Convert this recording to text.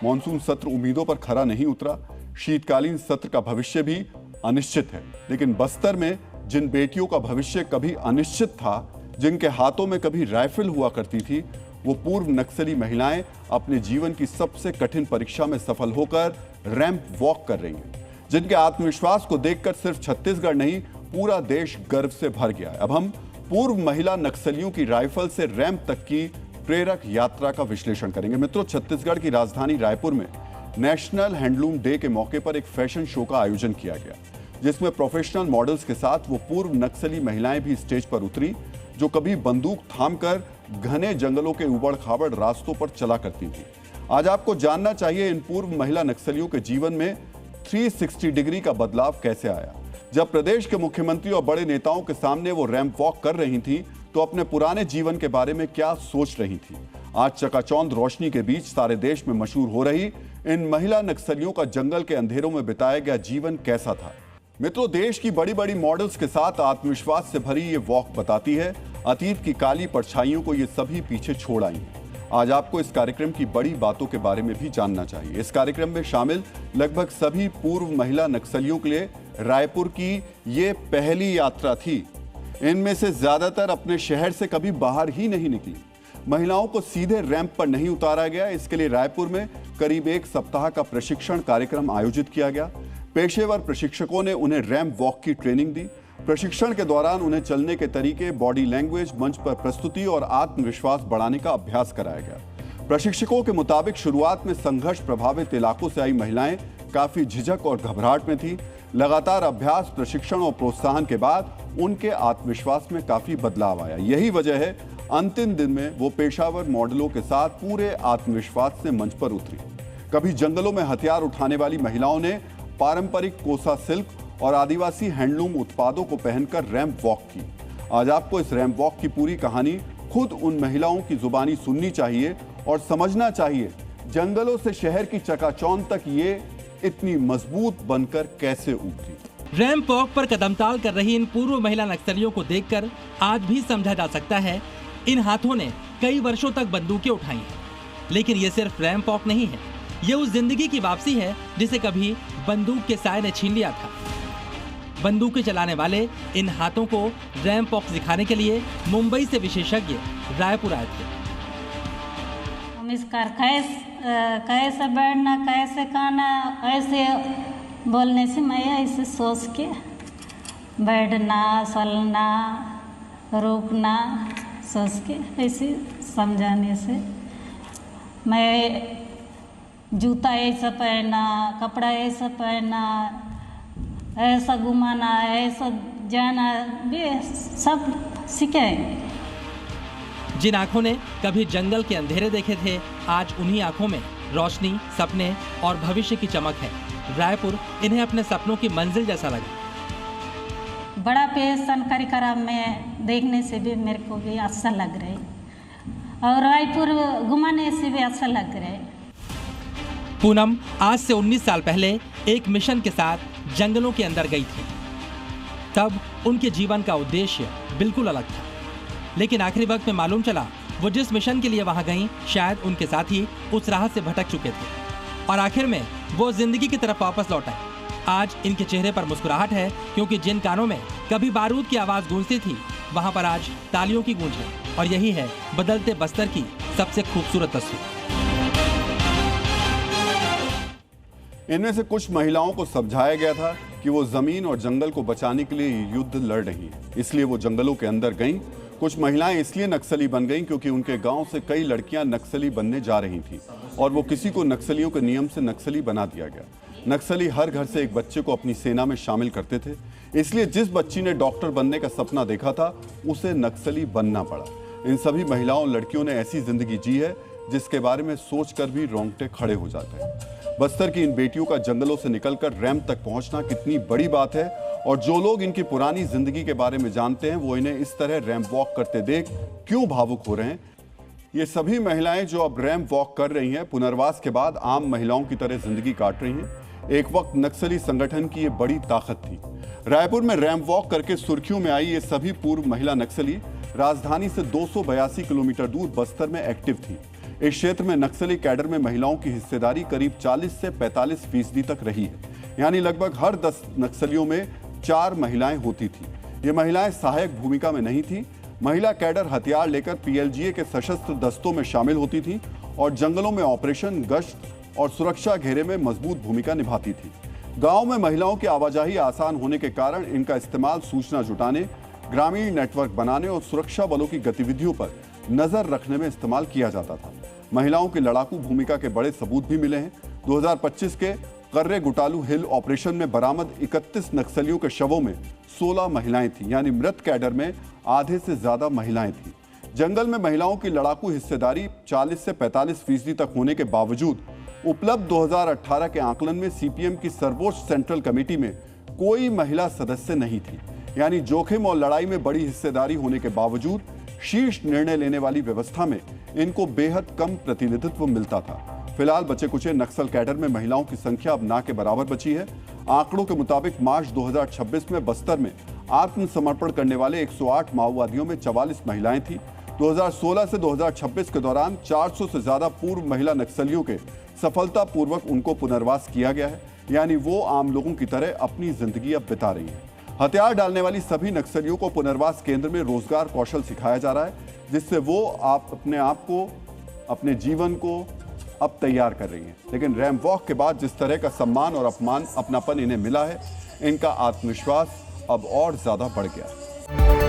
Monsoon सत्र उम्मीदों पर खरा नहीं उतरा। शीतकालीन सत्र का भविष्य भी अनिश्चित है। लेकिन बस्तर में जिन बेटियों का भविष्य कभी अनिश्चित था, जिनके हाथों में कभी राइफल हुआ करती थी, वो पूर्व नक्सली महिलाएं अपने जीवन की सबसे कठिन परीक्षा में सफल होकर रैंप वॉक कर रही हैं, जिनके आत्मविश्वास को देखकर सिर्फ छत्तीसगढ़ नहीं, पूरा देश गर्व से भर गया है। अब हम पूर्व महिला नक्सलियों की राइफल से रैंप तक की प्रेरक यात्रा का विश्लेषण करेंगे। मित्रों, छत्तीसगढ़ की राजधानी रायपुर में नेशनल हैंडलूम डे के मौके पर एक फैशन शो का आयोजन किया गया, जिसमें प्रोफेशनल मॉडल्स के साथ वो पूर्व नक्सली महिलाएं भी स्टेज पर उतरी, जो कभी बंदूक थामकर घने जंगलों के उबड़-खाबड़ रास्तों पर चला करती थी। आज आपको जानना चाहिए इन पूर्व महिला नक्सलियों के जीवन में 360 डिग्री का बदलाव कैसे आया। जब प्रदेश के मुख्यमंत्री और बड़े नेताओं के सामने वो रैंप वॉक कर रही थी, तो अपने पुराने जीवन के बारे में क्या सोच रही थी। आज चकाचौंध रोशनी के बीच सारे देश में मशहूर हो रही इन महिला नक्सलियों का जंगल के अंधेरों में बिताया गया जीवन कैसा था। मित्रों, देश की बड़ी बड़ी मॉडल्स के साथ आत्मविश्वास से भरी ये वॉक बताती है अतीत की काली परछाइयों को ये सभी पीछे छोड़ आई हैं। आज आपको इस कार्यक्रम की बड़ी बातों के बारे में भी जानना चाहिए। इस कार्यक्रम में शामिल लगभग सभी पूर्व महिला नक्सलियों के लिए रायपुर की ये पहली यात्रा थी। इनमें से ज्यादातर अपने शहर से कभी बाहर ही नहीं निकली। महिलाओं को सीधे रैंप पर नहीं उतारा गया। इसके लिए रायपुर में करीब 1 सप्ताह का प्रशिक्षण कार्यक्रम आयोजित किया गया। पेशेवर प्रशिक्षकों ने उन्हें रैंप वॉक की ट्रेनिंग दी। प्रशिक्षण के दौरान उन्हें चलने के तरीके, बॉडी लैंग्वेज, मंच पर प्रस्तुति और आत्मविश्वास बढ़ाने का अभ्यास कराया गया। प्रशिक्षकों के मुताबिक शुरुआत में संघर्ष प्रभावित इलाकों से आई महिलाएं काफी झिझक और घबराहट में थी। लगातार अभ्यास, प्रशिक्षण और प्रोत्साहन के बाद उनके आत्मविश्वास में काफी बदलाव आया। यही वजह है अंतिम दिन में वो पेशावर मॉडलों के साथ पूरे आत्मविश्वास से मंच पर उतरी। कभी जंगलों में हथियार उठाने वाली महिलाओं ने पारंपरिक कोसा सिल्क और आदिवासी हैंडलूम उत्पादों को पहनकर रैंप वॉक की। आज आपको इस रैंप वॉक की पूरी कहानी खुद उन महिलाओं की जुबानी सुननी चाहिए और समझना चाहिए जंगलों से शहर की चकाचौंध तक ये इतनी मजबूत बनकर कैसे उभरी। रैंप वॉक पर कदमताल कर रही इन पूर्व महिला नक्सलियों को देखकर आज भी समझा जा सकता है इन हाथों ने कई वर्षों तक बंदूकें उठाई हैं। लेकिन ये सिर्फ रैंप वॉक नहीं है, ये उस जिंदगी की वापसी है जिसे कभी बंदूक के साए ने छीन लिया था। बंदूकें चलाने वाले इन हाथों को रैंप वॉक सिखाने के लिए मुंबई से विशेषज्ञ रायपुर आए थे। हम इसका कैसे बैठना, कैसे खाना, ऐसे बोलने से मैं ऐसे सोच के बैठना, चलना, रुकना सोच के ऐसे समझाने से मैं जूता ऐसा पहनना, कपड़ा ऐसा पहनना, ऐसा घुमाना, ऐसा जाना, भी सब सिखाएंगे। जिन आंखों ने कभी जंगल के अंधेरे देखे थे, आज उन्हीं आंखों में रोशनी, सपने और भविष्य की चमक है। रायपुर इन्हें अपने सपनों की मंजिल जैसा लगा। बड़ा पेशन कार्यक्रम में देखने से भी मेरे को भी अच्छा लग रहा है और रायपुर घुमाने से भी अच्छा लग रहा है। पूनम आज से 19 साल पहले एक मिशन के साथ जंगलों के अंदर गई थी। तब उनके जीवन का उद्देश्य बिल्कुल अलग था, लेकिन आखिरी वक्त में मालूम चला वो जिस मिशन के लिए वहां गईं, शायद उनके साथी उस राह से भटक चुके थे और आखिर में वो जिंदगी की तरफ वापस लौट आए। आज इनके चेहरे पर मुस्कुराहट है, क्योंकि जिन कानों में कभी बारूद की आवाज गूंजती थी, वहां पर आज तालियों की गूंज है। और यही है बदलते बस्तर की सबसे खूबसूरत तस्वीर। इनमें से कुछ महिलाओं को समझाया गया था कि वो जमीन और जंगल को बचाने के लिए युद्ध लड़ रही हैं, इसलिए वो जंगलों के अंदर गईं। कुछ महिलाएं इसलिए नक्सली बन गईं क्योंकि उनके गांव से कई लड़कियां नक्सली बनने जा रही थीं और वो किसी को नक्सलियों के नियम से नक्सली बना दिया गया। नक्सली हर घर से एक बच्चे को अपनी सेना में शामिल करते थे, इसलिए जिस बच्ची ने डॉक्टर बनने का सपना देखा था, उसे नक्सली बनना पड़ा। इन सभी महिलाओं, लड़कियों ने ऐसी जिंदगी जी है जिसके बारे में सोचकर भी रोंगटे खड़े हो जाते हैं। बस्तर की इन बेटियों का जंगलों से निकलकर रैंप तक पहुंचना कितनी बड़ी बात है, और जो लोग इनकी पुरानी जिंदगी के बारे में जानते हैं, वो इन्हें इस तरह रैंप वॉक करते देख क्यों भावुक हो रहे हैं। ये सभी महिलाएं जो अब रैंप वॉक कर रही हैं, पुनर्वास के बाद आम महिलाओं की तरह जिंदगी काट रही हैं। एक वक्त नक्सली संगठन की ये बड़ी ताकत थी। रायपुर में रैंप वॉक करके सुर्खियों में आई ये सभी पूर्व महिला नक्सली राजधानी से 282 किलोमीटर दूर बस्तर में एक्टिव थी। इस क्षेत्र में नक्सली कैडर में महिलाओं की हिस्सेदारी करीब 40 से 45% तक रही है, यानी लगभग हर 10 नक्सलियों में 4 महिलाएं होती थी। ये महिलाएं सहायक भूमिका में नहीं थी। महिला कैडर हथियार लेकर पीएलजीए के सशस्त्र दस्तों में शामिल होती थी और जंगलों में ऑपरेशन, गश्त और सुरक्षा घेरे में मजबूत भूमिका निभाती थी। गांव में महिलाओं की आवाजाही आसान होने के कारण इनका इस्तेमाल सूचना जुटाने, ग्रामीण नेटवर्क बनाने और सुरक्षा बलों की गतिविधियों पर नजर रखने में इस्तेमाल किया जाता था। महिलाओं की लड़ाकू भूमिका के बड़े सबूत भी मिले हैं। 2025 के कर्रे गुटालू हिल ऑपरेशन में बरामद 31 नक्सलियों के शवों में 16 महिलाएं थीं, यानी मृत कैडर में आधे से ज्यादा महिलाएं थीं। जंगल में महिलाओं की लड़ाकू हिस्सेदारी 40 से 45% तक होने के बावजूद उपलब्ध 2018 के आकलन में सीपीएम की सर्वोच्च सेंट्रल कमेटी में कोई महिला सदस्य नहीं थी, यानी जोखिम और लड़ाई में बड़ी हिस्सेदारी होने के बावजूद शीर्ष निर्णय लेने वाली व्यवस्था में इनको बेहद कम प्रतिनिधित्व मिलता था। फिलहाल बचे कुचे नक्सल कैडर में महिलाओं की संख्या अब ना के बराबर बची है। आंकड़ों के मुताबिक मार्च 2026 में बस्तर में आत्मसमर्पण करने वाले 108 माओवादियों में 44 महिलाएं थी। 2016 से 2026 के दौरान 400 से ज्यादा पूर्व महिला नक्सलियों के सफलतापूर्वक उनको पुनर्वास किया गया है, यानी वो आम लोगों की तरह अपनी जिंदगी अब बिता रही हैं। हथियार डालने वाली सभी नक्सलियों को पुनर्वास केंद्र में रोजगार कौशल सिखाया जा रहा है, जिससे वो अपने आप को, अपने जीवन को अब तैयार कर रही हैं। लेकिन रैंप वॉक के बाद जिस तरह का सम्मान और अपनापन इन्हें मिला है, इनका आत्मविश्वास अब और ज्यादा बढ़ गया है।